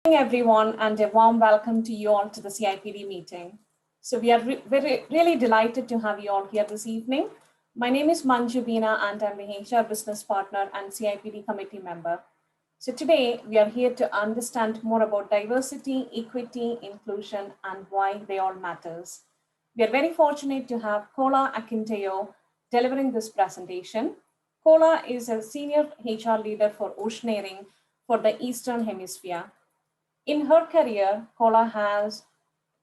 Good evening, everyone, and a warm welcome to you all to the CIPD meeting. So we are really delighted to have you all here this evening. My name is Manju Beena, and I'm the HR business partner and CIPD committee member. So today we are here to understand more about diversity, equity, inclusion, and why they all matters. We are very fortunate to have Kola Akinteo delivering this presentation. Kola is a senior HR leader for Oceanarium for the Eastern Hemisphere. In her career, Kola has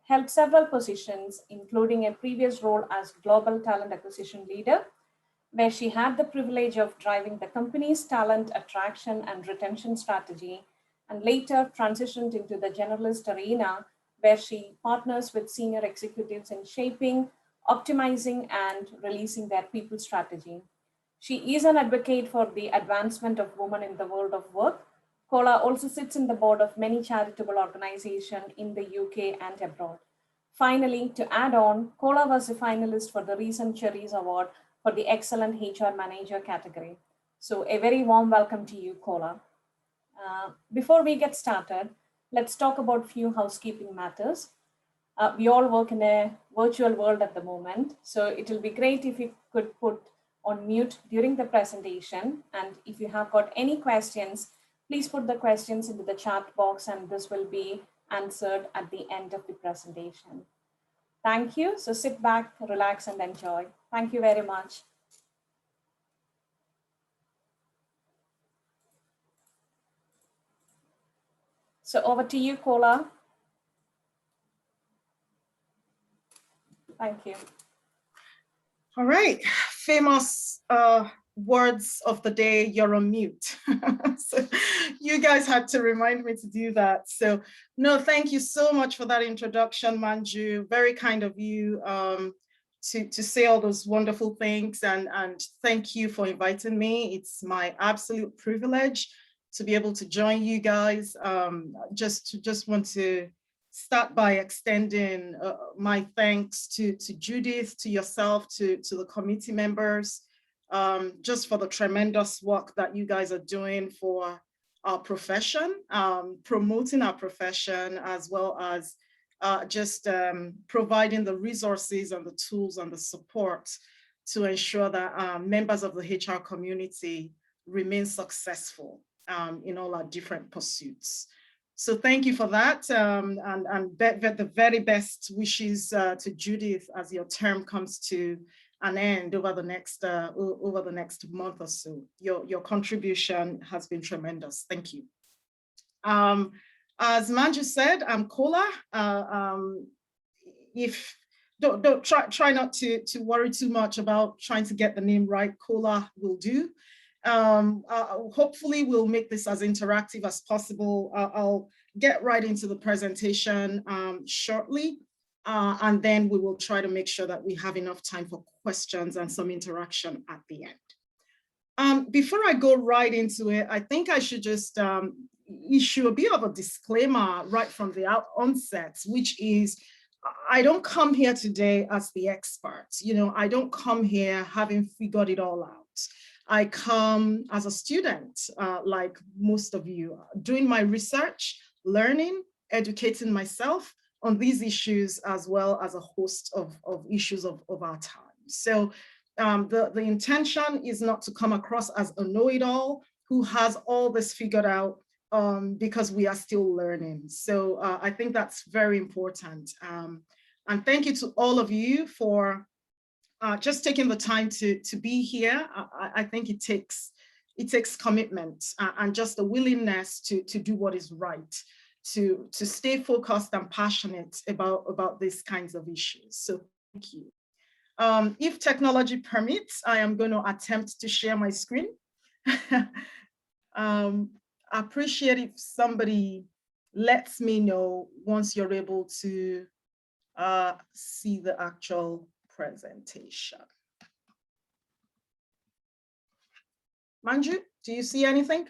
held several positions, including a previous role as Global Talent Acquisition Leader, where she had the privilege of driving the company's talent attraction and retention strategy, and later transitioned into the generalist arena, where she partners with senior executives in shaping, optimizing, and releasing their people strategy. She is an advocate for the advancement of women in the world of work. Kola also sits in the board of many charitable organizations in the UK and abroad. Finally, to add on, Kola was a finalist for the recent Cherries Award for the Excellent HR Manager category. So a very warm welcome to you, Kola. Before we get started, let's talk about a few housekeeping matters. We all work in a virtual world at the moment, so it will be great if you could put on mute during the presentation. And if you have got any questions, please put the questions into the chat box and this will be answered at the end of the presentation. Thank you. So sit back, relax, and enjoy. Thank you very much. So over to you, Kola. Thank you. All right, famous words of the day, you're on mute. So you guys had to remind me to do that. So no, thank you so much for that introduction, Manju. Very kind of you to say all those wonderful things, and thank you for inviting me. It's my absolute privilege to be able to join you guys. Just want to start by extending my thanks to Judith, to yourself, to the committee members, just for the tremendous work that you guys are doing for our profession, promoting our profession, as well as just providing the resources and the tools and the support to ensure that members of the HR community remain successful in all our different pursuits. So thank you for that, and the very best wishes to Judith as your term comes to an end over the next month or so. Your contribution has been tremendous. Thank you. As Manju said, I'm Kola. If don't try not to worry too much about trying to get the name right. Kola will do. Hopefully we'll make this as interactive as possible. I'll get right into the presentation shortly, and then we will try to make sure that we have enough time for questions and some interaction at the end. Before I go right into it, I think I should just issue a bit of a disclaimer right from the onset, which is I don't come here today as the expert. You know, I don't come here having figured it all out. I come as a student, like most of you, doing my research, learning, educating myself on these issues, as well as a host of issues of our time. So the intention is not to come across as a know-it-all who has all this figured out, because we are still learning. So I think that's very important. And thank you to all of you for just taking the time to be here. I think it takes commitment and just a willingness to do what is right, to stay focused and passionate about these kinds of issues. So thank you. If technology permits, I am going to attempt to share my screen. I appreciate if somebody lets me know once you're able to see the actual presentation. Manju, do you see anything?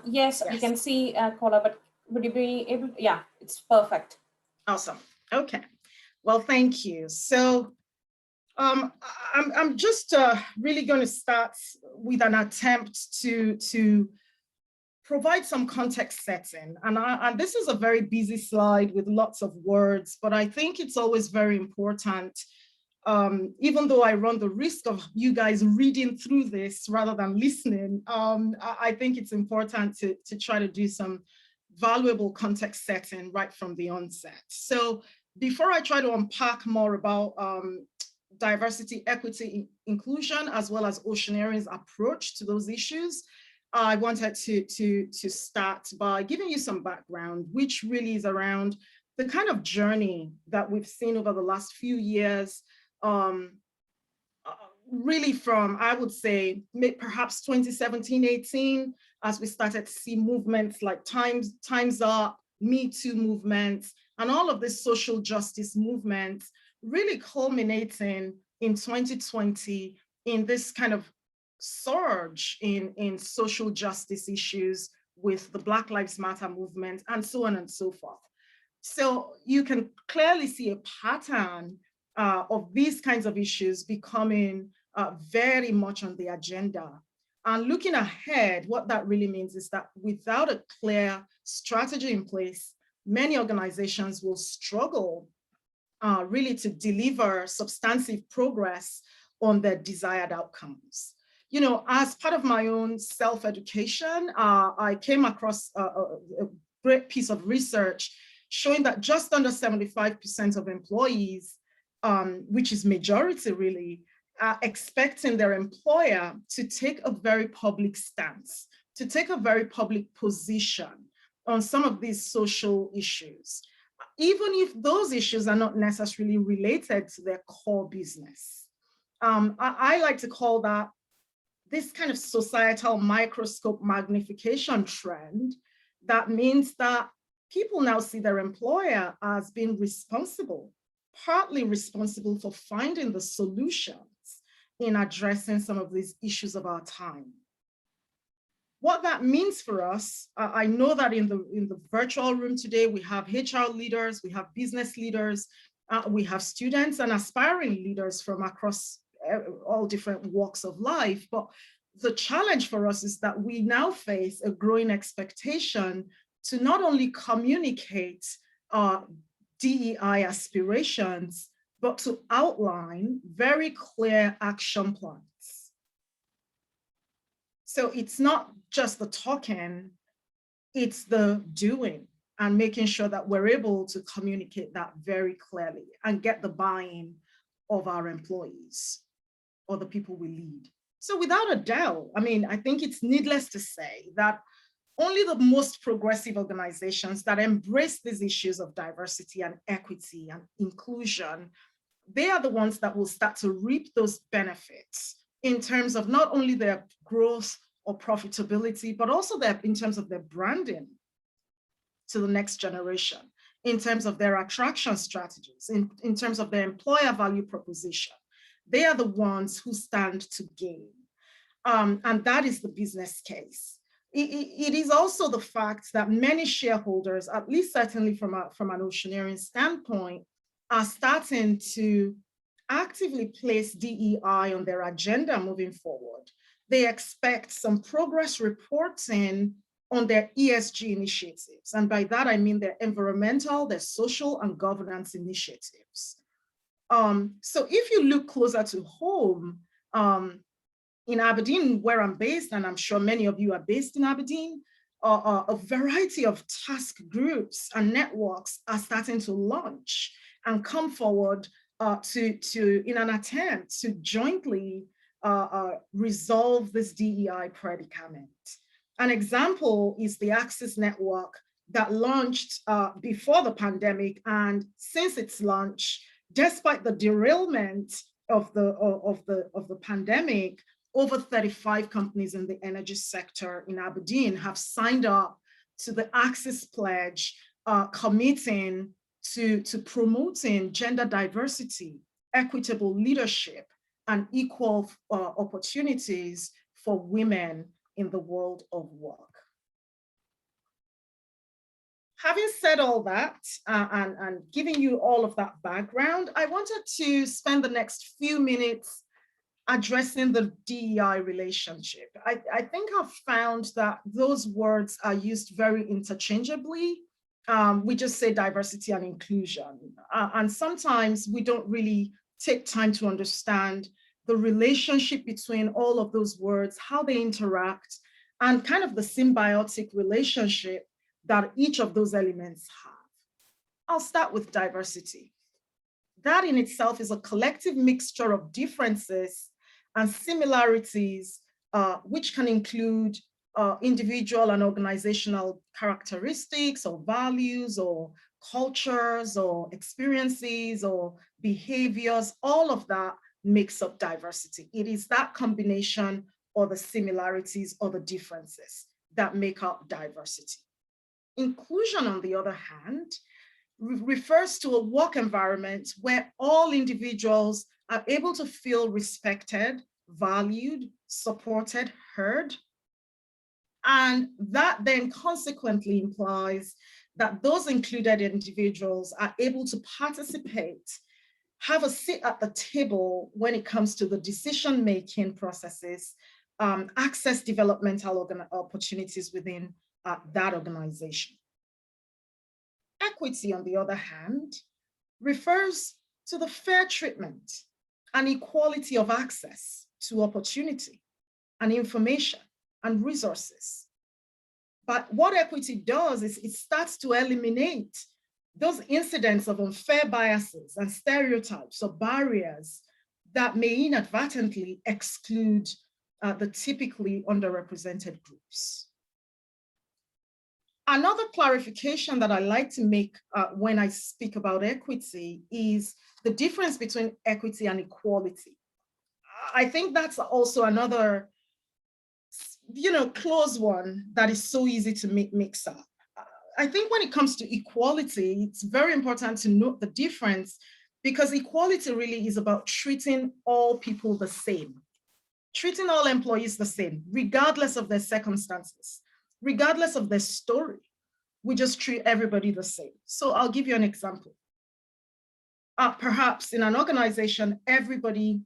Yes, you can see Kola, but would you be able to? Yeah, it's perfect. Awesome. Okay. Well, thank you. So I'm just really going to start with an attempt to provide some context setting. And this is a very busy slide with lots of words, but I think it's always very important, even though I run the risk of you guys reading through this rather than listening, I think it's important to try to do some valuable context setting right from the onset. So before I try to unpack more about diversity, equity, inclusion, as well as Oceanarium's approach to those issues, I wanted to start by giving you some background, which really is around the kind of journey that we've seen over the last few years, really from, I would say, perhaps 2017, 18, as we started to see movements like Time's Up, Me Too movements, and all of these social justice movements really culminating in 2020 in this kind of surge in social justice issues with the Black Lives Matter movement and so on and so forth. So you can clearly see a pattern of these kinds of issues becoming very much on the agenda. And looking ahead, what that really means is that without a clear strategy in place, many organizations will struggle really to deliver substantive progress on their desired outcomes. You know, as part of my own self-education, I came across a great piece of research showing that just under 75% of employees, which is majority really, are expecting their employer to take a very public stance, to take a very public position on some of these social issues, even if those issues are not necessarily related to their core business. I like to call that this kind of societal microscope magnification trend that means that people now see their employer as being responsible, partly responsible for finding the solutions in addressing some of these issues of our time. What that means for us, I know that in the virtual room today, we have HR leaders, we have business leaders, we have students and aspiring leaders from across all different walks of life. But the challenge for us is that we now face a growing expectation to not only communicate DEI aspirations, but to outline very clear action plans. So it's not just the talking, it's the doing and making sure that we're able to communicate that very clearly and get the buy-in of our employees or the people we lead. So without a doubt, I mean, I think it's needless to say that only the most progressive organizations that embrace these issues of diversity and equity and inclusion, they are the ones that will start to reap those benefits in terms of not only their growth or profitability, but also in terms of their branding to the next generation, in terms of their attraction strategies, in terms of their employer value proposition. They are the ones who stand to gain. And that is the business case. It is also the fact that many shareholders, at least certainly from an Oceanarium standpoint, are starting to actively place DEI on their agenda moving forward. They expect some progress reporting on their ESG initiatives. And by that, I mean their environmental, their social and governance initiatives. So if you look closer to home, in Aberdeen, where I'm based, and I'm sure many of you are based in Aberdeen, a variety of task groups and networks are starting to launch and come forward in an attempt to jointly resolve this DEI predicament. An example is the Access Network that launched before the pandemic, and since its launch, despite the derailment of the pandemic, over 35 companies in the energy sector in Aberdeen have signed up to the Access Pledge, committing to promoting gender diversity, equitable leadership, and equal opportunities for women in the world of work. Having said all that, and giving you all of that background, I wanted to spend the next few minutes addressing the DEI relationship. I think I've found that those words are used very interchangeably. We just say diversity and inclusion. And sometimes we don't really take time to understand the relationship between all of those words, how they interact, and kind of the symbiotic relationship that each of those elements have. I'll start with diversity. That in itself is a collective mixture of differences and similarities, which can include individual and organizational characteristics or values or cultures or experiences or behaviors. All of that makes up diversity. It is that combination or the similarities or the differences that make up diversity. Inclusion, on the other hand, refers to a work environment where all individuals are able to feel respected, valued, supported, heard. And that then consequently implies that those included individuals are able to participate, have a seat at the table when it comes to the decision-making processes, access developmental opportunities within that organization. Equity, on the other hand, refers to the fair treatment and equality of access to opportunity and information and resources. But what equity does is it starts to eliminate those incidents of unfair biases and stereotypes or barriers that may inadvertently exclude the typically underrepresented groups. Another clarification that I like to make when I speak about equity is the difference between equity and equality. I think that's also another, close one that is so easy to mix up. I think when it comes to equality, it's very important to note the difference, because equality really is about treating all people the same, treating all employees the same, regardless of their circumstances, regardless of their story. We just treat everybody the same. So I'll give you an example. Perhaps in an organization, everybody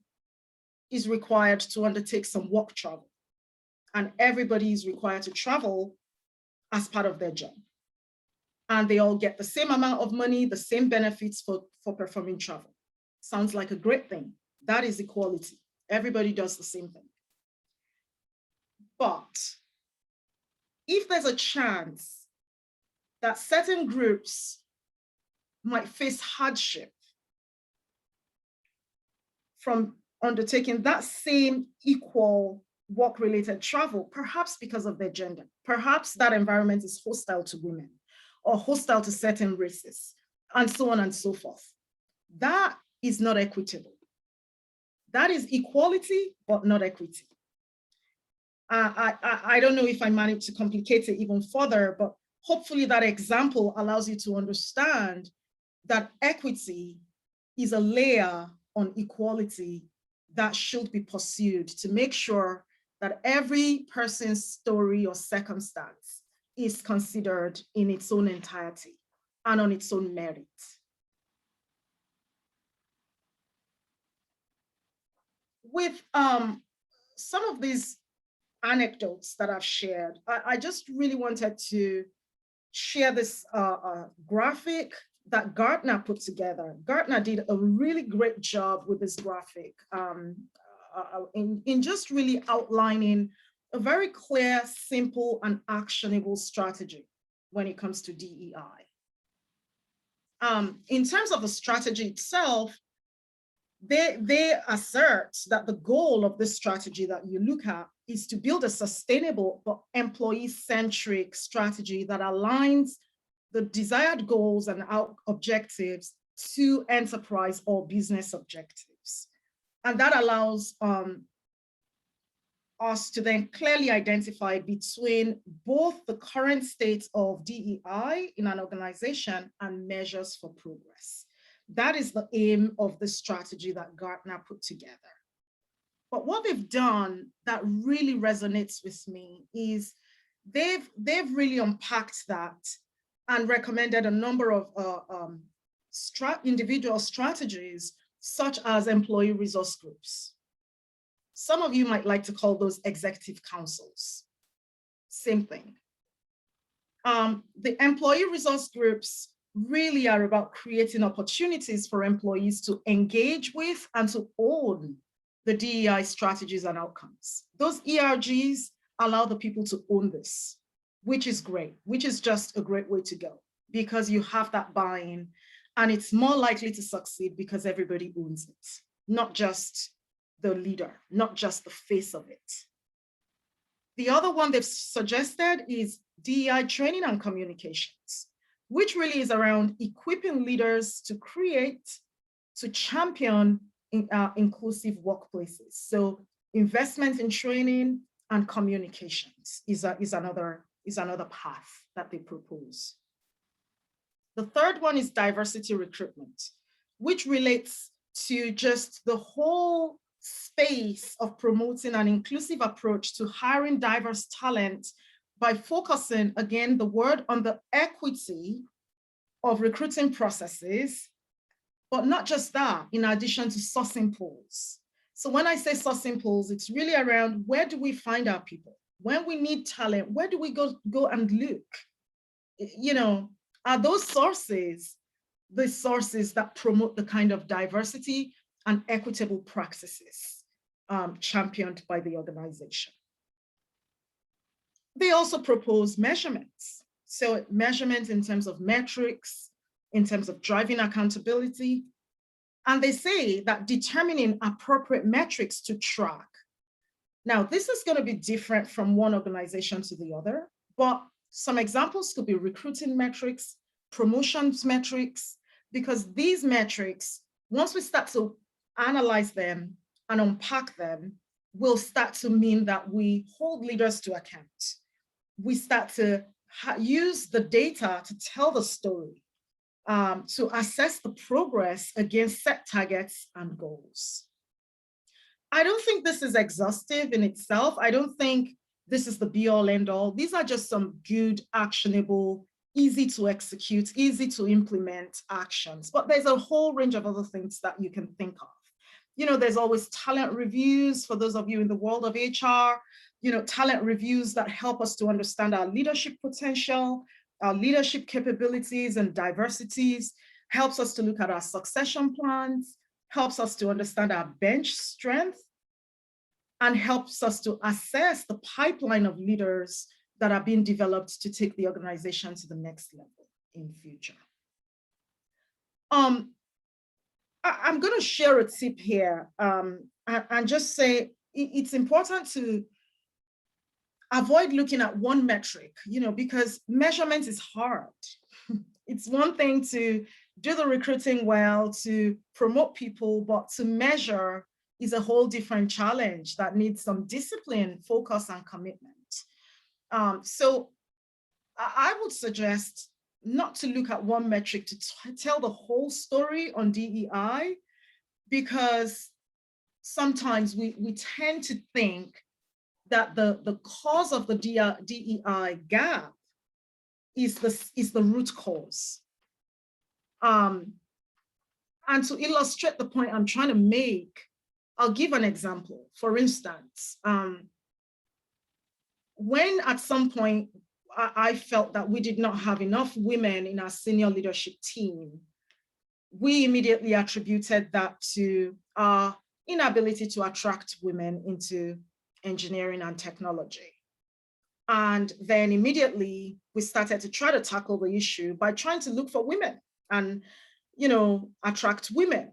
is required to undertake some work travel, and everybody is required to travel as part of their job. And they all get the same amount of money, the same benefits for performing travel. Sounds like a great thing. That is equality. Everybody does the same thing. But if there's a chance that certain groups might face hardship from undertaking that same equal work-related travel, perhaps because of their gender, perhaps that environment is hostile to women or hostile to certain races, and so on and so forth. That is not equitable. That is equality, but not equity. I don't know if I managed to complicate it even further, but hopefully that example allows you to understand that equity is a layer on equality that should be pursued to make sure that every person's story or circumstance is considered in its own entirety and on its own merit. With some of these anecdotes that I've shared, I just really wanted to share this graphic that Gartner put together. Gartner did a really great job with this graphic in just really outlining a very clear, simple, and actionable strategy when it comes to DEI. In terms of the strategy itself, they assert that the goal of this strategy that you look at is to build a sustainable but employee-centric strategy that aligns the desired goals and objectives to enterprise or business objectives. And that allows us to then clearly identify between both the current state of DEI in an organization and measures for progress. That is the aim of the strategy that Gartner put together. But what they've done that really resonates with me is they've really unpacked that and recommended a number of individual strategies, such as employee resource groups, Some of you might like to call those executive councils. Same thing. The employee resource groups really are about creating opportunities for employees to engage with and to own the DEI strategies and outcomes. Those ERGs allow the people to own this, which is great, which is just a great way to go, because you have that buy-in and it's more likely to succeed because everybody owns it, not just the leader, not just the face of it. The other one they've suggested is DEI training and communications, which really is around equipping leaders to create, to champion inclusive workplaces. So investment in training and communications is another path that they propose. The third one is diversity recruitment, which relates to just the whole space of promoting an inclusive approach to hiring diverse talent by focusing, again, the word on the equity of recruiting processes, but not just that, in addition to sourcing pools. So when I say sourcing pools, it's really around where do we find our people? When we need talent, where do we go and look? You know, are those sources the sources that promote the kind of diversity and equitable practices championed by the organization? They also propose measurements. So measurements in terms of metrics, in terms of driving accountability. And they say that determining appropriate metrics to track. Now, this is going to be different from one organization to the other, but some examples could be recruiting metrics, promotions metrics, because these metrics, once we start to analyze them and unpack them, will start to mean that we hold leaders to account. We start to use the data to tell the story, to assess the progress against set targets and goals. I don't think this is exhaustive in itself. I don't think this is the be all end all. These are just some good, actionable, easy to execute, easy to implement actions. But there's a whole range of other things that you can think of. You know, there's always talent reviews for those of you in the world of HR, you know, talent reviews that help us to understand our leadership potential, our leadership capabilities and diversities, helps us to look at our succession plans, helps us to understand our bench strength, and helps us to assess the pipeline of leaders that are being developed to take the organization to the next level in future. I'm going to share a tip here and just say it's important to avoid looking at one metric, you know, because measurement is hard. It's one thing to do the recruiting well, to promote people, but to measure is a whole different challenge that needs some discipline, focus, and commitment. So I would suggest not to look at one metric to tell the whole story on DEI, because sometimes we tend to think that the cause of the DEI gap is the root cause. And to illustrate the point I'm trying to make, I'll give an example. For instance, when at some point I felt that we did not have enough women in our senior leadership team, we immediately attributed that to our inability to attract women into engineering and technology. And then immediately we started to try to tackle the issue by trying to look for women and, you know, attract women.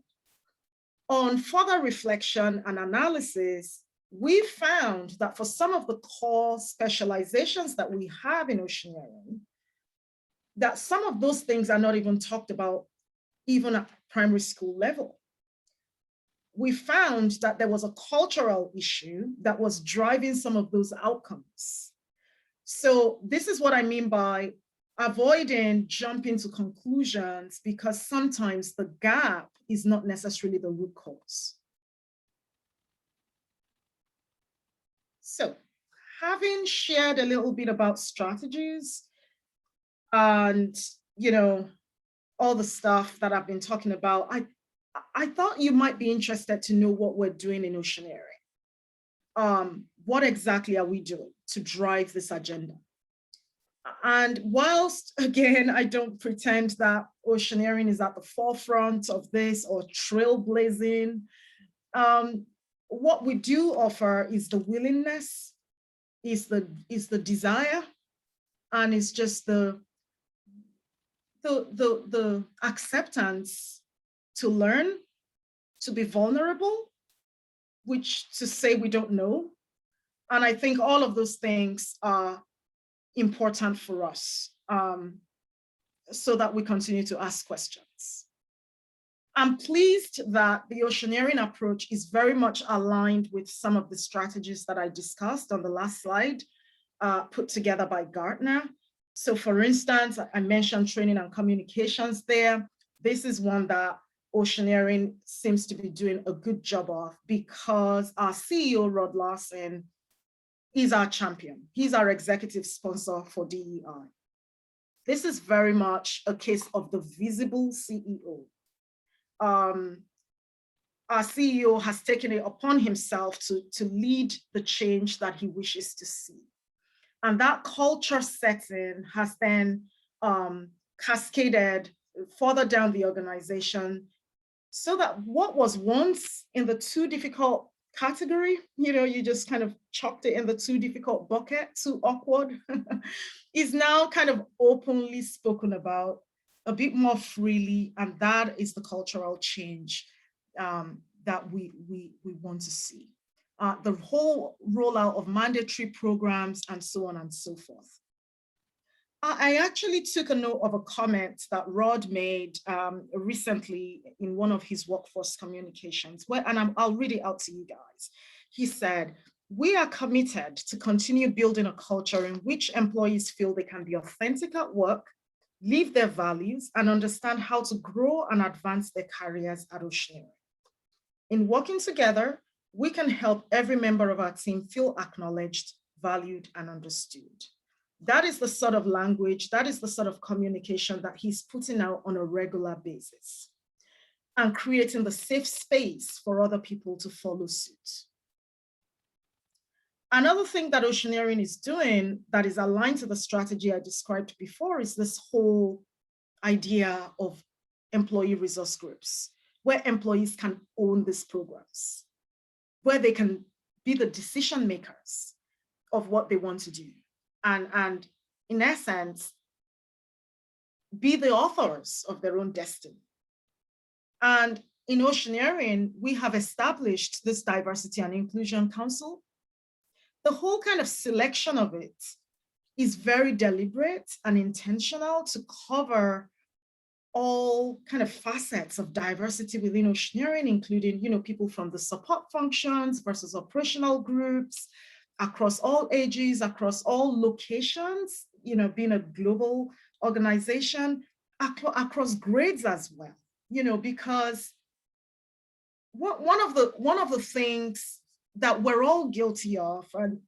On further reflection and analysis, we found that for some of the core specializations that we have in Oceanarium, that some of those things are not even talked about even at primary school level. We found that there was a cultural issue that was driving some of those outcomes. So this is what I mean by avoiding jumping to conclusions, because sometimes the gap is not necessarily the root cause. So having shared a little bit about strategies and, you know, all the stuff that I've been talking about, I thought you might be interested to know what we're doing in Oceanarium. what exactly are we doing to drive this agenda? And whilst, again, I don't pretend that Oceanarium is at the forefront of this or trailblazing, what we do offer is the willingness, is the desire, and it's just the acceptance to learn, to be vulnerable, which to say we don't know. And I think all of those things are important for us, so that we continue to ask questions. I'm pleased that the Oceanarium approach is very much aligned with some of the strategies that I discussed on the last slide, put together by Gartner. So for instance, I mentioned training and communications there. This is one that Oceanarium seems to be doing a good job of, because our CEO, Rod Larson, is our champion. He's our executive sponsor for DEI. This is very much a case of the visible CEO. Our CEO has taken it upon himself to lead the change that he wishes to see. And that culture setting has then cascaded further down the organization, so that what was once in the too difficult category, you just kind of chucked it in the too difficult bucket, too awkward, is now kind of openly spoken about a bit more freely. And that is the cultural change that we want to see. The whole rollout of mandatory programs and so on and so forth. I actually took a note of a comment that Rod made recently in one of his workforce communications, and I'll read it out to you guys. He said, "We are committed to continue building a culture in which employees feel they can be authentic at work, live their values, and understand how to grow and advance their careers at Oceanarium. In working together, we can help every member of our team feel acknowledged, valued, and understood." That is the sort of language, that is the sort of communication that he's putting out on a regular basis, and creating the safe space for other people to follow suit. Another thing that Oceanarium is doing that is aligned to the strategy I described before is this whole idea of employee resource groups, where employees can own these programs, where they can be the decision makers of what they want to do. And in essence, be the authors of their own destiny. And in Oceanarium, we have established this Diversity and Inclusion Council. The whole kind of selection of it is very deliberate and intentional to cover all kind of facets of diversity within Oceanarium, including, people from the support functions versus operational groups, across all ages, across all locations, being a global organization, across grades as well, because one of the things that we're all guilty of, and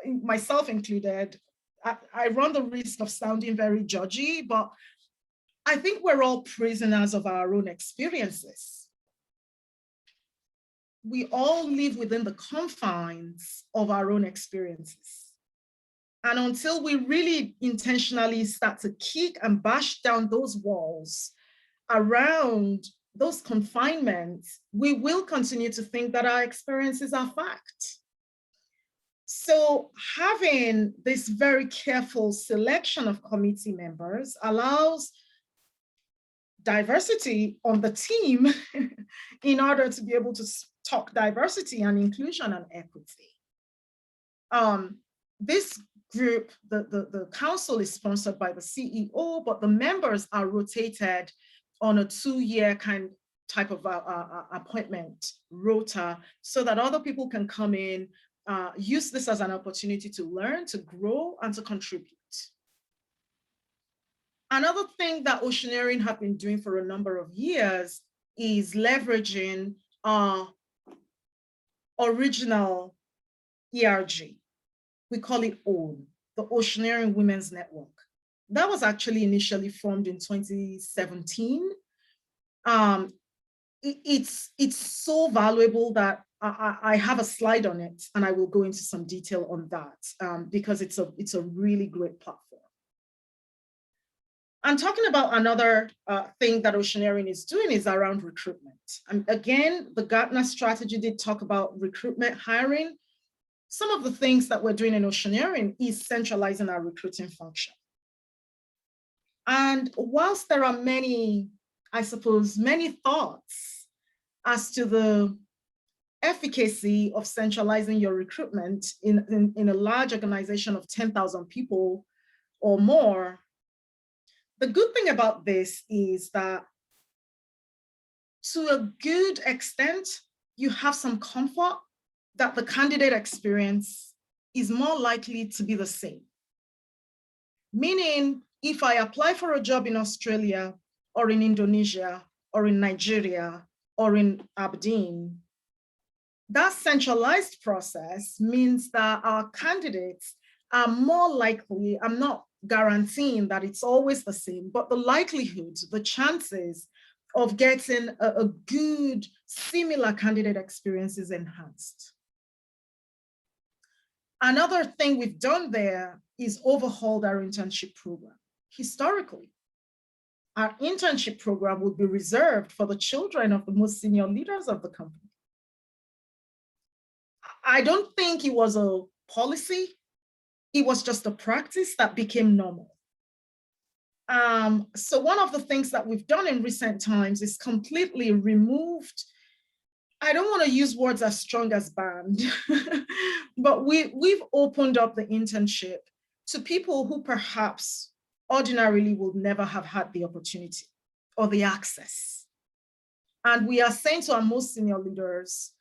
myself included, I run the risk of sounding very judgy, but I think we're all prisoners of our own experiences. We all live within the confines of our own experiences. And until we really intentionally start to kick and bash down those walls around those confinements, we will continue to think that our experiences are fact. So having this very careful selection of committee members allows diversity on the team in order to be able to talk diversity and inclusion and equity. This group, the council is sponsored by the CEO, but the members are rotated on a 2-year type of appointment rota, so that other people can come in, use this as an opportunity to learn, to grow, and to contribute. Another thing that Oceanarium have been doing for a number of years is leveraging our original ERG. We call it OWN, the Oceanarium Women's Network. That was actually initially formed in 2017. It's so valuable that I have a slide on it, and I will go into some detail on that because it's a really great platform. And talking about another thing that Oceanarium is doing is around recruitment. And again, the Gartner strategy did talk about recruitment, hiring. Some of the things that we're doing in Oceanarium is centralizing our recruiting function. And whilst there are many, I suppose, many thoughts as to the efficacy of centralizing your recruitment in a large organization of 10,000 people or more, the good thing about this is that to a good extent, you have some comfort that the candidate experience is more likely to be the same. Meaning, if I apply for a job in Australia or in Indonesia or in Nigeria or in Aberdeen, that centralized process means that our candidates are more likely, I'm not guaranteeing that it's always the same, but the likelihood, the chances of getting a good, similar candidate experience is enhanced. Another thing we've done there is overhauled our internship program. Historically, our internship program would be reserved for the children of the most senior leaders of the company. I don't think it was a policy. It was just a practice that became normal. So one of the things that we've done in recent times is completely removed, I don't want to use words as strong as banned, but we've opened up the internship to people who perhaps ordinarily would never have had the opportunity or the access. And we are saying to our most senior leaders,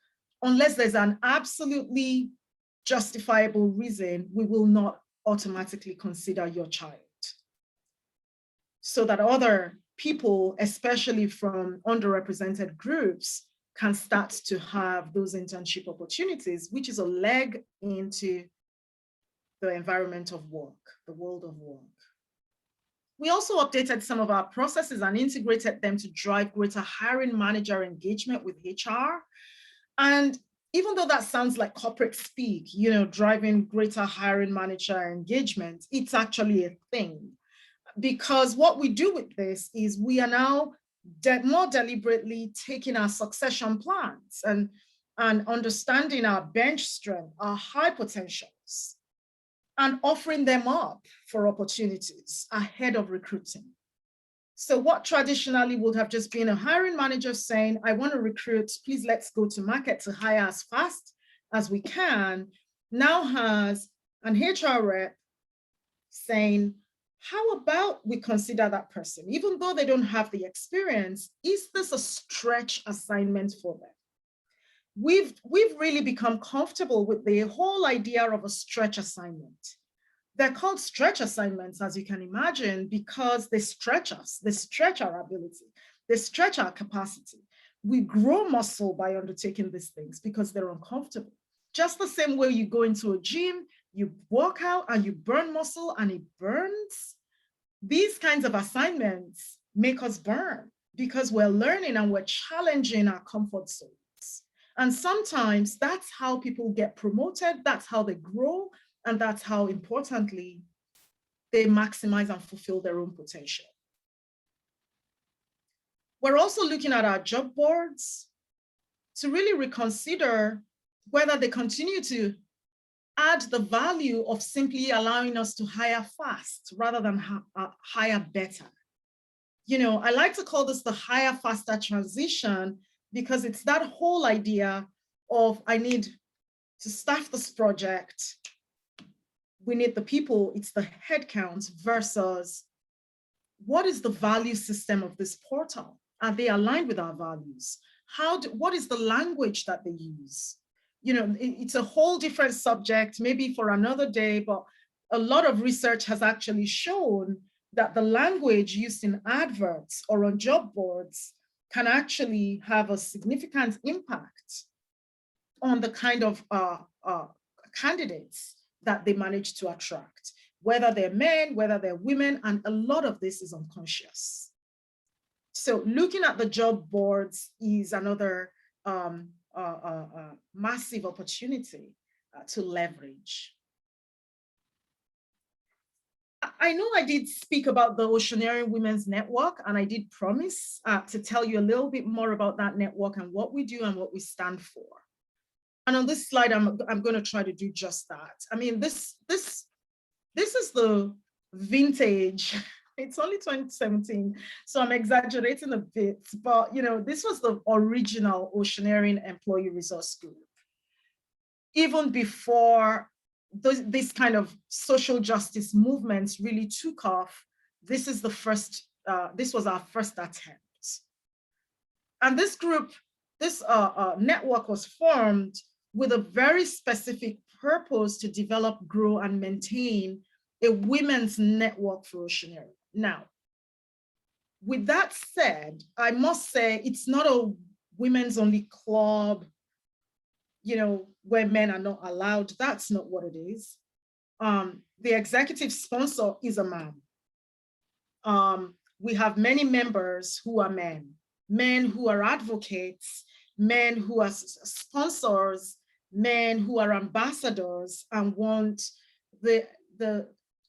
unless there's an absolutely justifiable reason, we will not automatically consider your child. So that other people, especially from underrepresented groups, can start to have those internship opportunities, which is a leg into the environment of work, the world of work. We also updated some of our processes and integrated them to drive greater hiring manager engagement with HR. And even though that sounds like corporate speak, you know, driving greater hiring manager engagement, it's actually a thing. Because what we do with this is we are now more deliberately taking our succession plans and understanding our bench strength, our high potentials, and offering them up for opportunities ahead of recruiting. So what traditionally would have just been a hiring manager saying, I want to recruit, please let's go to market to hire as fast as we can, now has an HR rep saying, how about we consider that person? Even though they don't have the experience, is this a stretch assignment for them? We've really become comfortable with the whole idea of a stretch assignment. They're called stretch assignments, as you can imagine, because they stretch us, they stretch our ability, they stretch our capacity. We grow muscle by undertaking these things because they're uncomfortable. Just the same way you go into a gym, you work out and you burn muscle and it burns. These kinds of assignments make us burn because we're learning and we're challenging our comfort zones. And sometimes that's how people get promoted, that's how they grow, and that's how, importantly, they maximize and fulfill their own potential. We're also looking at our job boards to really reconsider whether they continue to add the value of simply allowing us to hire fast rather than hire better. You know, I like to call this the hire faster transition because it's that whole idea of I need to staff this project. We need the people, it's the headcount versus what is the value system of this portal? Are they aligned with our values? What is the language that they use? You know, it's a whole different subject, maybe for another day, but a lot of research has actually shown that the language used in adverts or on job boards can actually have a significant impact on the kind of candidates that they manage to attract, whether they're men, whether they're women, and a lot of this is unconscious. So looking at the job boards is another massive opportunity to leverage. I know I did speak about the Oceanarium Women's Network, and I did promise to tell you a little bit more about that network and what we do and what we stand for. And on this slide, I'm going to try to do just that. I mean, this is the vintage. It's only 2017, so I'm exaggerating a bit, but this was the original Oceanarium Employee Resource Group. Even before this kind of social justice movements really took off, this was our first attempt. And this group, this network was formed with a very specific purpose to develop, grow, and maintain a women's network for Oceanarium. Now, with that said, I must say it's not a women's only club, where men are not allowed. That's not what it is. The executive sponsor is a man. We have many members who are men who are advocates, men who are sponsors, men who are ambassadors and want the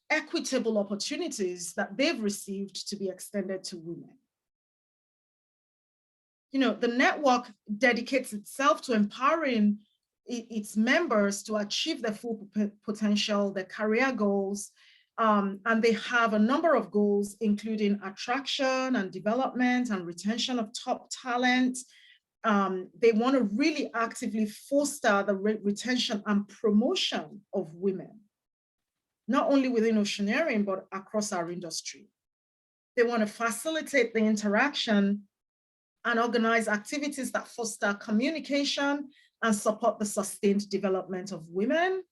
equitable opportunities that they've received to be extended to women. The network dedicates itself to empowering its members to achieve their full potential, their career goals, and they have a number of goals, including attraction and development and retention of top talent. They want to really actively foster the retention and promotion of women, not only within Oceanarium, but across our industry. They want to facilitate the interaction and organize activities that foster communication and support the sustained development of women.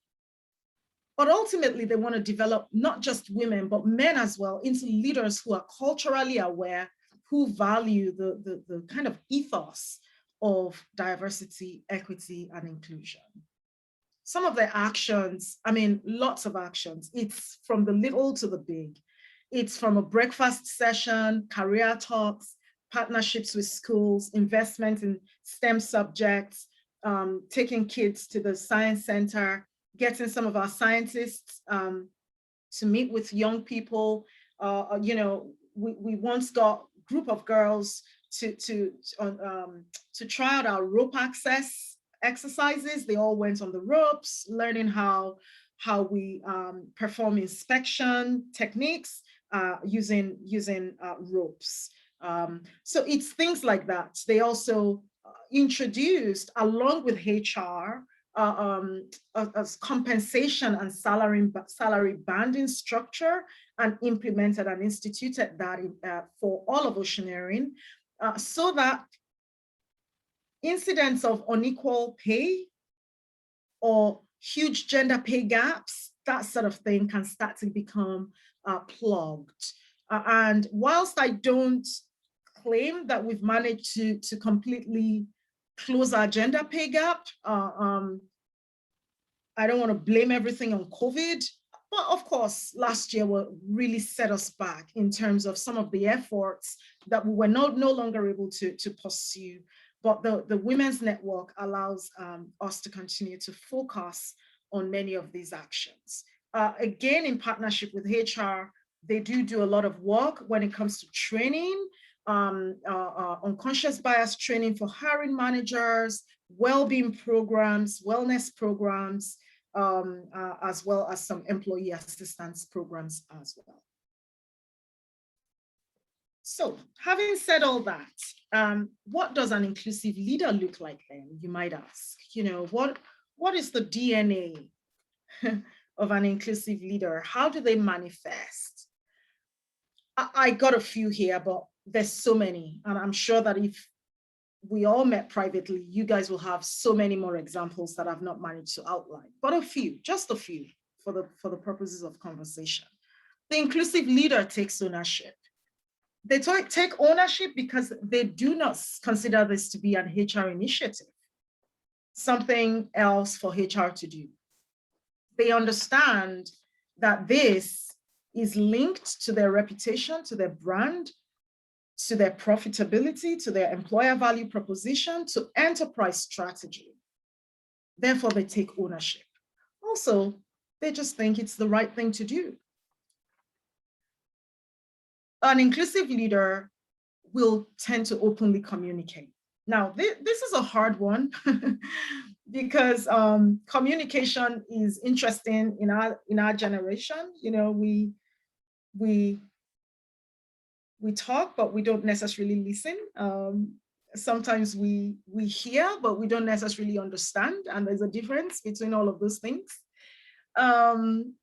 But ultimately, they want to develop not just women, but men as well into leaders who are culturally aware, who value the kind of ethos of diversity, equity, and inclusion. Some of the actions, I mean, lots of actions. It's from the little to the big. It's from a breakfast session, career talks, partnerships with schools, investment in STEM subjects, taking kids to the science center, getting some of our scientists to meet with young people. We once got a group of girls to try out our rope access exercises. They all went on the ropes, learning how we perform inspection techniques using ropes. So it's things like that. They also introduced, along with HR, as compensation and salary banding structure, and implemented and instituted that for all of Oceanarium, so that incidents of unequal pay or huge gender pay gaps, that sort of thing, can start to become plugged. And whilst I don't claim that we've managed to completely close our gender pay gap, I don't want to blame everything on COVID, but of course, last year really set us back in terms of some of the efforts that we were no longer able to pursue. But the Women's Network allows us to continue to focus on many of these actions. Again, in partnership with HR, they do a lot of work when it comes to training, unconscious bias training for hiring managers, well-being programs, wellness programs, as well as some employee assistance programs as well. So having said all that, what does an inclusive leader look like then, you might ask? What is the DNA of an inclusive leader? How do they manifest? I got a few here, but there's so many. And I'm sure that if we all met privately, you guys will have so many more examples that I've not managed to outline, but a few, just a few for the purposes of conversation. The inclusive leader takes ownership. They take ownership because they do not consider this to be an HR initiative, something else for HR to do. They understand that this is linked to their reputation, to their brand, to their profitability, to their employer value proposition, to enterprise strategy. Therefore, they take ownership. Also, they just think it's the right thing to do. An inclusive leader will tend to openly communicate. Now, this is a hard one because communication is interesting in our generation. You know, we talk, but we don't necessarily listen. Sometimes we hear, but we don't necessarily understand, and there's a difference between all of those things. And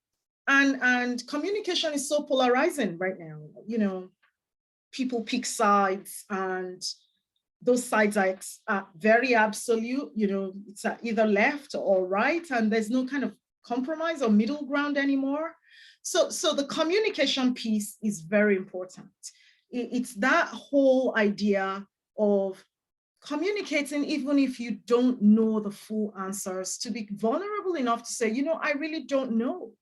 communication is so polarizing right now. You know, people pick sides, and those sides are very absolute. You know, it's either left or right, and there's no kind of compromise or middle ground anymore. So the communication piece is very important. It's that whole idea of communicating, even if you don't know the full answers, to be vulnerable enough to say, you know, I really don't know.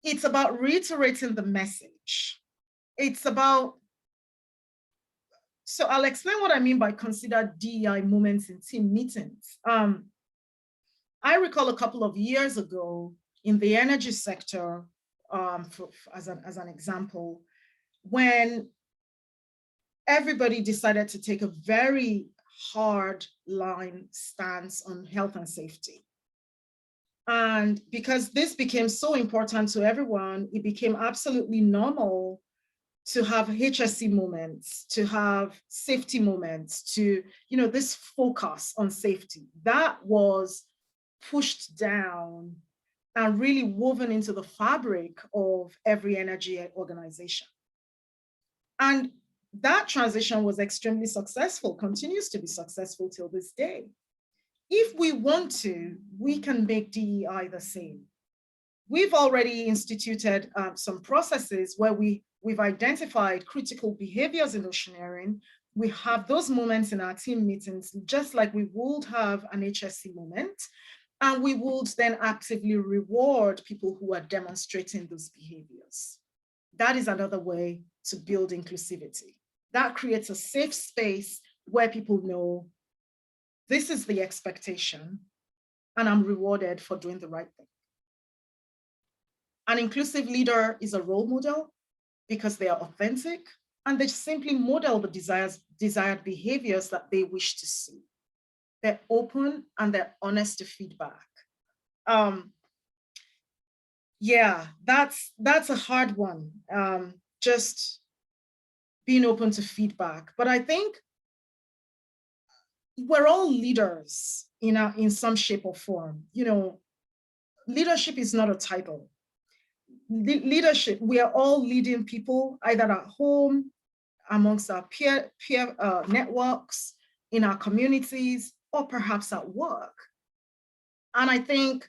It's about reiterating the message. It's about, so I'll explain what I mean by consider DEI moments in team meetings. I recall a couple of years ago in the energy sector, as an example, when everybody decided to take a very hard line stance on health and safety. And because this became so important to everyone, it became absolutely normal to have HSC moments, to have safety moments, to, you know, this focus on safety. That was pushed down and really woven into the fabric of every energy organization. And that transition was extremely successful, continues to be successful till this day. If we want to, we can make DEI the same. We've already instituted some processes where we've identified critical behaviors in Oceanarium. We have those moments in our team meetings, just like we would have an HSC moment, and we would then actively reward people who are demonstrating those behaviors. That is another way to build inclusivity. That creates a safe space where people know this is the expectation and I'm rewarded for doing the right thing. An inclusive leader is a role model because they are authentic and they simply model the desired behaviors that they wish to see. They're open and they're honest to feedback. Yeah, that's a hard one. Just being open to feedback. But I think we're all leaders in some shape or form. You know, leadership is not a title. Leadership, we are all leading people either at home, amongst our peer networks, in our communities, or perhaps at work. And I think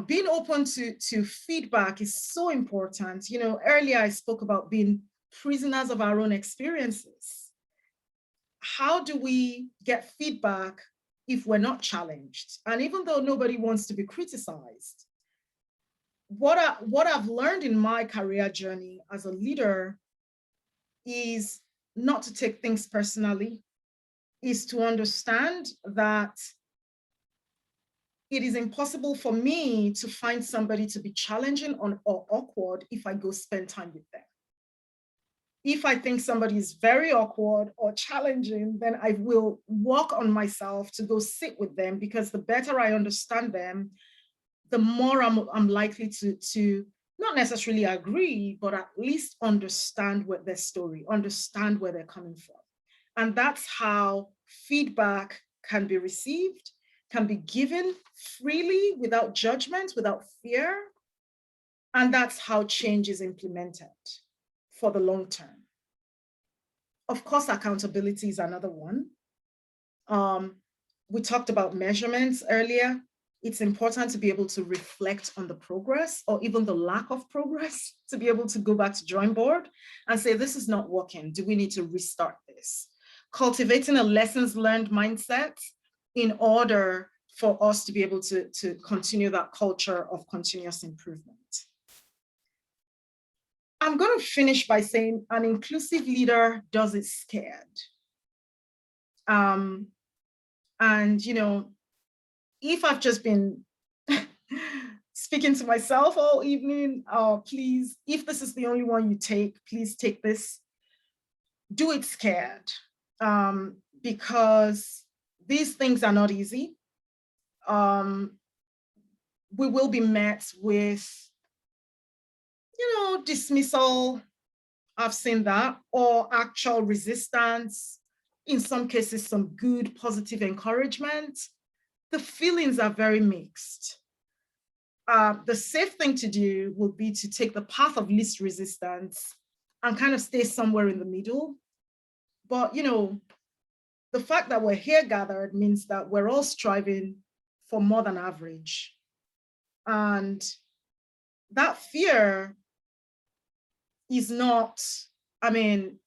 being open to feedback is so important. You know, earlier I spoke about being prisoners of our own experiences. How do we get feedback if we're not challenged? And even though nobody wants to be criticized, what I've learned in my career journey as a leader is not to take things personally, is to understand that it is impossible for me to find somebody to be challenging or awkward if I go spend time with them. If I think somebody is very awkward or challenging, then I will work on myself to go sit with them, because the better I understand them, the more I'm likely to not necessarily agree, but at least understand what their story, understand where they're coming from. And that's how feedback can be received, can be given freely, without judgment, without fear. And that's how change is implemented for the long term. Of course, accountability is another one. We talked about measurements earlier. It's important to be able to reflect on the progress or even the lack of progress, to be able to go back to drawing board and say, this is not working. Do we need to restart this? Cultivating a lessons learned mindset in order for us to be able to continue that culture of continuous improvement. I'm going to finish by saying an inclusive leader does it scared. And, if I've just been speaking to myself all evening, please, if this is the only one you take, please take this. Do it scared, because these things are not easy. We will be met with, dismissal. I've seen that, or actual resistance. In some cases, some good, positive encouragement. The feelings are very mixed. The safe thing to do would be to take the path of least resistance and kind of stay somewhere in the middle. But, the fact that we're here gathered means that we're all striving for more than average. And that fear is not, that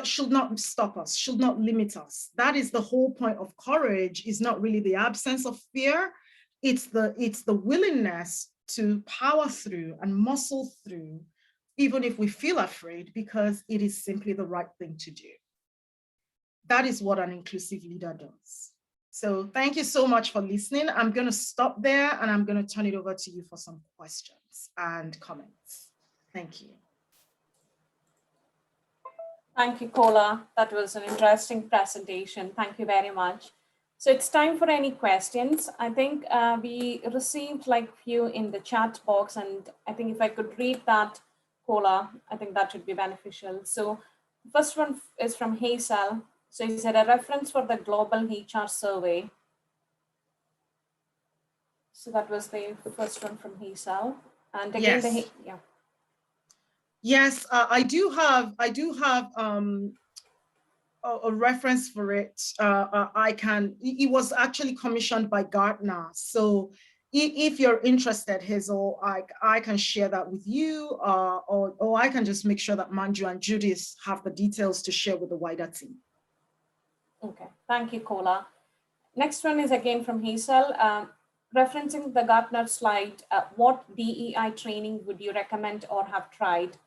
should not stop us, should not limit us. That is the whole point of courage, is not really the absence of fear. It's the willingness to power through and muscle through, even if we feel afraid, because it is simply the right thing to do. That is what an inclusive leader does. So thank you so much for listening. I'm going to stop there and I'm going to turn it over to you for some questions and comments. Thank you. Thank you, Kola. That was an interesting presentation. Thank you very much. So it's time for any questions. I think we received like few in the chat box, and I think if I could read that, Kola, I think that would be beneficial. So the first one is from Hazel. So he said a reference for the global HR survey. So that was the first one from Hazel. And again, yes. Yes, I do have a reference for it. It was actually commissioned by Gartner. So if you're interested, Hazel, I can share that with you, or I can just make sure that Manju and Judith have the details to share with the wider team. Okay, thank you, Kola. Next one is again from Hazel. Referencing the Gartner slide, what DEI training would you recommend or have tried?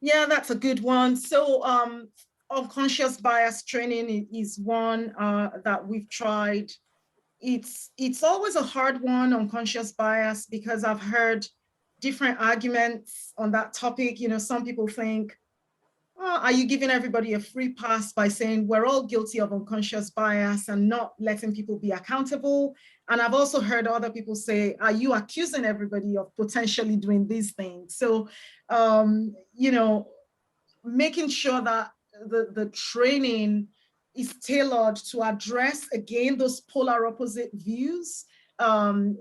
Yeah, that's a good one. So unconscious bias training is one that we've tried. It's always a hard one, unconscious bias, because I've heard different arguments on that topic. Some people think, oh, are you giving everybody a free pass by saying we're all guilty of unconscious bias and not letting people be accountable? And I've also heard other people say, are you accusing everybody of potentially doing these things? So, making sure that the training is tailored to address, again, those polar opposite views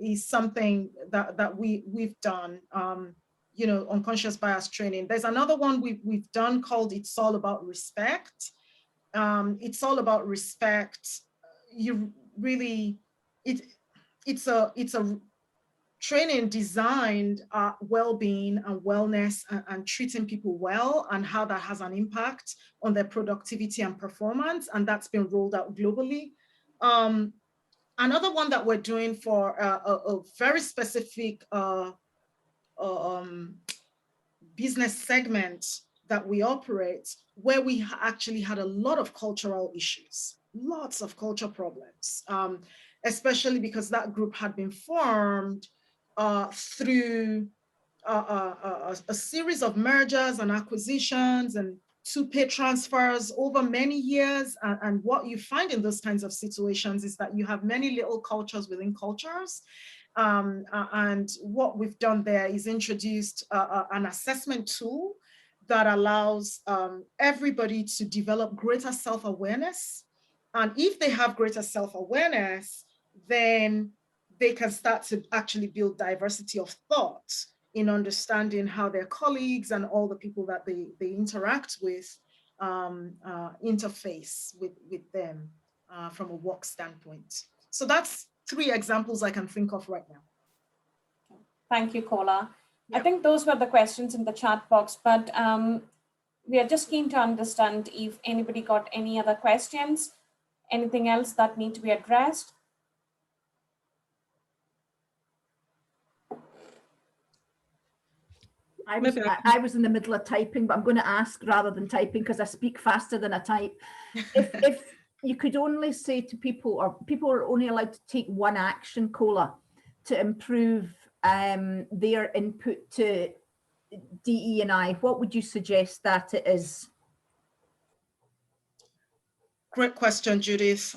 is something that we've done. Unconscious bias training. There's another one we've done called It's All About Respect. It's all about respect. It's a training designed at well-being and wellness and treating people well, and how that has an impact on their productivity and performance. And that's been rolled out globally. Another one that we're doing for a very specific business segment that we operate, where we actually had a lot of cultural issues, lots of culture problems, especially because that group had been formed through a series of mergers and acquisitions and to-pay transfers over many years. And what you find in those kinds of situations is that you have many little cultures within cultures. And what we've done there is introduced an assessment tool that allows everybody to develop greater self-awareness. And if they have greater self-awareness, then they can start to actually build diversity of thought in understanding how their colleagues and all the people that they interact with interface with them from a work standpoint. So that's 3 examples I can think of right now. Thank you, Kola. Yep. I think those were the questions in the chat box, but we are just keen to understand if anybody got any other questions, anything else that need to be addressed. I was in the middle of typing, but I'm going to ask rather than typing because I speak faster than I type. If you could only say to people, or people are only allowed to take one action, Cola, to improve their input to DE&I, what would you suggest that it is? Great question, Judith.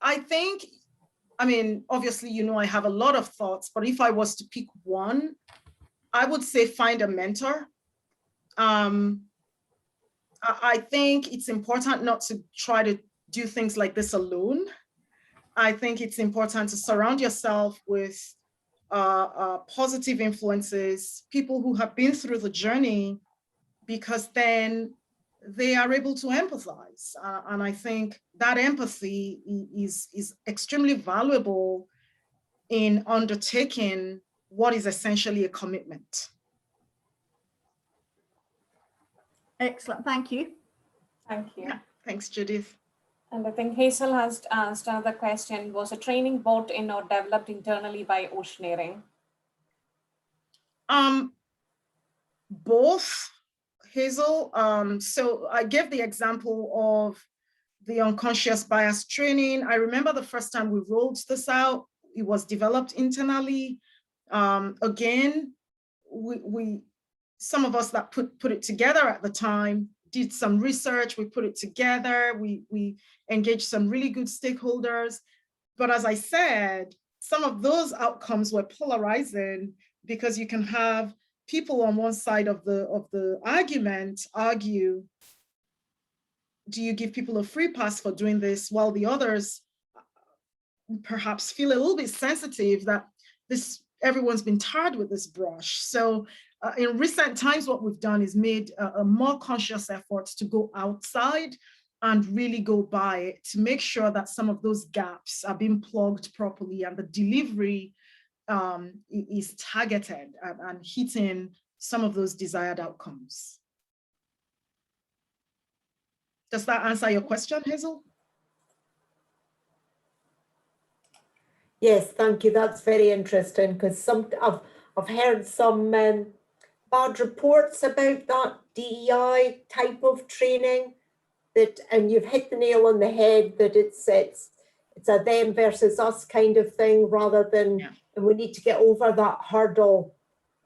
I think, I mean, obviously, you know, I have a lot of thoughts, but if I was to pick one, I would say find a mentor. I think it's important not to try to do things like this alone. I think it's important to surround yourself with positive influences, people who have been through the journey, because then they are able to empathize. And I think that empathy is extremely valuable in undertaking what is essentially a commitment. Excellent, thank you. Thank you. Yeah, thanks, Judith. And I think Hazel has asked another question. Was a training brought in or developed internally by Oceanarium? Both, Hazel. So I gave the example of the unconscious bias training. I remember the first time we rolled this out, it was developed internally. Again, we some of us that put it together at the time did some research, we put it together, we engaged some really good stakeholders. But as I said, some of those outcomes were polarizing because you can have people on one side of the argument argue, do you give people a free pass for doing this, while the others perhaps feel a little bit sensitive that everyone's been tarred with this brush. So in recent times, what we've done is made a more conscious effort to go outside and really go by it to make sure that some of those gaps are being plugged properly and the delivery is targeted and hitting some of those desired outcomes. Does that answer your question, Hazel? Yes, thank you. That's very interesting because I've heard some bad reports about that DEI type of training, and you've hit the nail on the head that it's a them versus us kind of thing, rather than, yeah. And we need to get over that hurdle,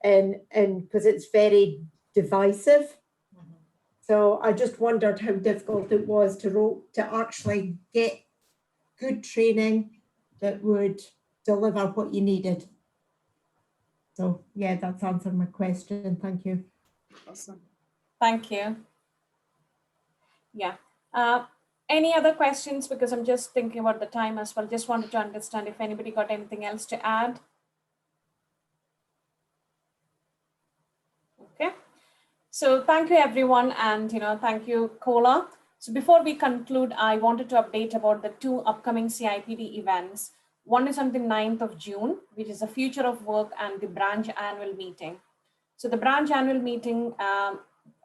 and because it's very divisive. Mm-hmm. So I just wondered how difficult it was to actually get good training that would deliver what you needed. So yeah, that's answered my question. Thank you. Awesome. Thank you. Yeah. Any other questions? Because I'm just thinking about the time as well. Just wanted to understand if anybody got anything else to add. Okay. So thank you, everyone. And, thank you, Cola. So before we conclude, I wanted to update about the two upcoming CIPD events. One is on the 9th of June, which is the Future of Work and the branch annual meeting. So the branch annual meeting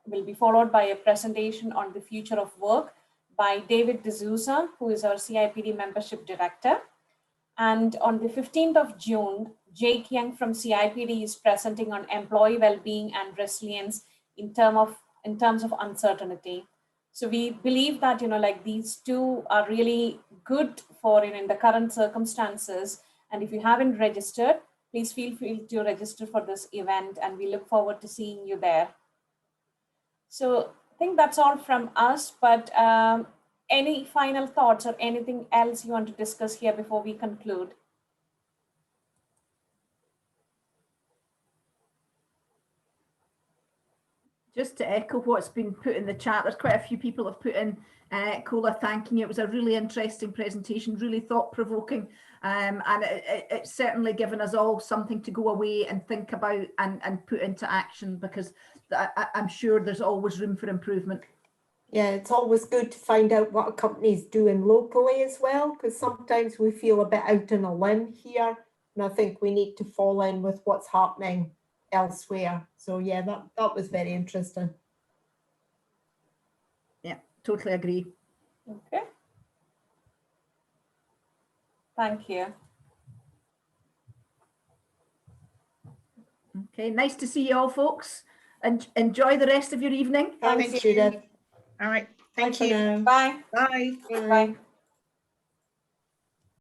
will be followed by a presentation on the future of work by David D'Souza, who is our CIPD membership director. And on the 15th of June, Jake Young from CIPD is presenting on employee well-being and resilience in terms of uncertainty. So we believe that, these two are really good for, in the current circumstances. And if you haven't registered, please feel free to register for this event, and we look forward to seeing you there. So I think that's all from us, but any final thoughts or anything else you want to discuss here before we conclude? Just to echo what's been put in the chat, there's quite a few people have put in Cola thanking you. It was a really interesting presentation, really thought-provoking, and it's certainly given us all something to go away and think about and put into action, because I'm sure there's always room for improvement. Yeah, it's always good to find out what a company's doing locally as well, because sometimes we feel a bit out on a limb here, and I think we need to fall in with what's happening elsewhere. So yeah, that was very interesting. Yeah, totally agree. Okay. Thank you. Okay, nice to see you all, folks, and enjoy the rest of your evening. Thanks, Thank Judith. you. All right. Bye Thank for you. now. Bye. Bye. Bye.